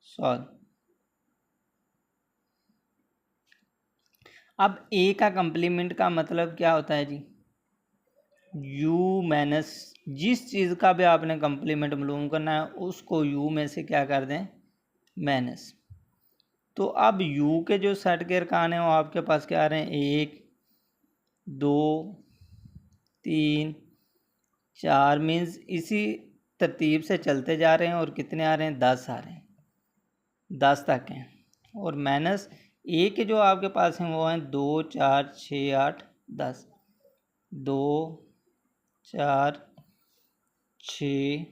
Solve. अब ए का complement का मतलब क्या होता है जी, यू माइनस, जिस चीज़ का भी आपने कंप्लीमेंट मालूम करना है उसको यू में से क्या कर दें, माइनस। तो अब यू के जो सेट के अरकान हैं वो आपके पास क्या आ रहे हैं, 1 2 3 4, मीन्स इसी तरतीब से चलते जा रहे हैं और कितने आ रहे हैं, 10 आ रहे हैं, 10 तक हैं। और माइनस ए के जो आपके पास हैं वो हैं 2 4 6 8 10, 2 4 6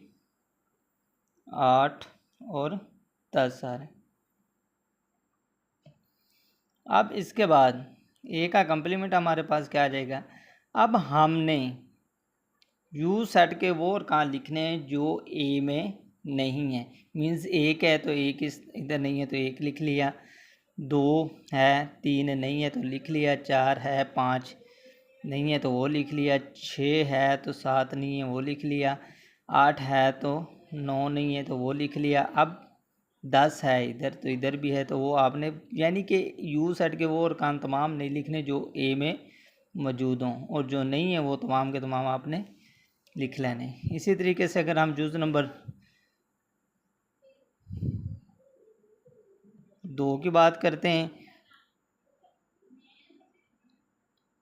8 और 10 आ रहे हैं। अब इसके बाद ए का कंप्लीमेंट हमारे पास क्या आ जाएगा, अब हमने यू सेट के वो अरकान लिखने हैं जो ए में नहीं है, मीन्स एक है तो एक इधर नहीं है तो एक लिख लिया, 2 है 3 नहीं है तो लिख लिया, 4 है 5 नहीं है तो वो लिख लिया, 6 है तो 7 नहीं है वो लिख लिया, 8 है तो 9 नहीं है तो वो लिख लिया। अब 10 है इधर तो इधर भी है तो वो आपने, यानी कि यू सेट के वो अरकान तमाम नहीं लिखने जो ए में मौजूद हों, और जो नहीं है वो तमाम के तमाम आपने लिख लेने। इसी तरीके से अगर हम जुज़ नंबर 2 की बात करते हैं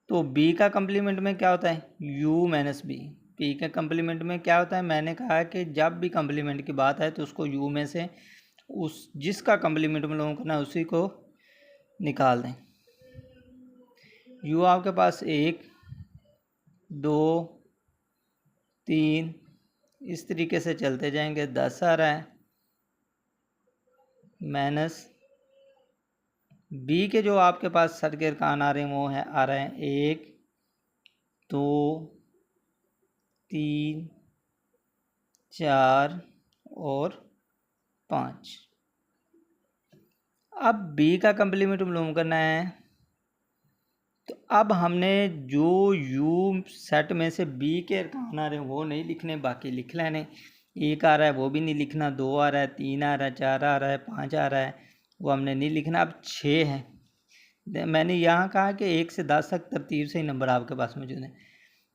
तो बी का कंप्लीमेंट में क्या होता है, यू माइनस बी। पी के कंप्लीमेंट में क्या होता है, मैंने कहा कि जब भी कंप्लीमेंट की बात है तो उसको यू में से उस जिसका कंप्लीमेंट हम लोगों को करना है उसी को निकाल दें। यू आपके पास 1 2 3 इस तरीके से चलते जाएंगे, 10 आ रहा है, माइनस बी के जो आपके पास सर के अरकान आ रहे हैं वो है आ रहे हैं 1 2 3 4 और 5। अब बी का कंप्लीमेंट मालूम करना है तो अब हमने जो यू सेट में से बी के अरकान आ रहे हैं वो नहीं लिखने, बाकी लिख लेने। 1 आ रहा है वो भी नहीं लिखना, 2 आ रहा है, 3 आ रहा है, 4 आ रहा है, 5 आ रहा है, वो हमने नहीं लिखना। अब 6 है, मैंने यहाँ कहा कि 1 से 10 तक तरतीब से ही नंबर आपके पास मौजूद है,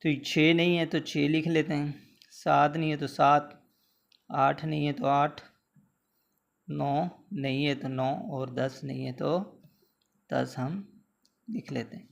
तो 6 नहीं है तो 6 लिख लेते हैं, 7 नहीं है तो 7, 8 नहीं है तो 8, 9 नहीं है तो 9 और 10 नहीं है तो 10 हम लिख लेते हैं।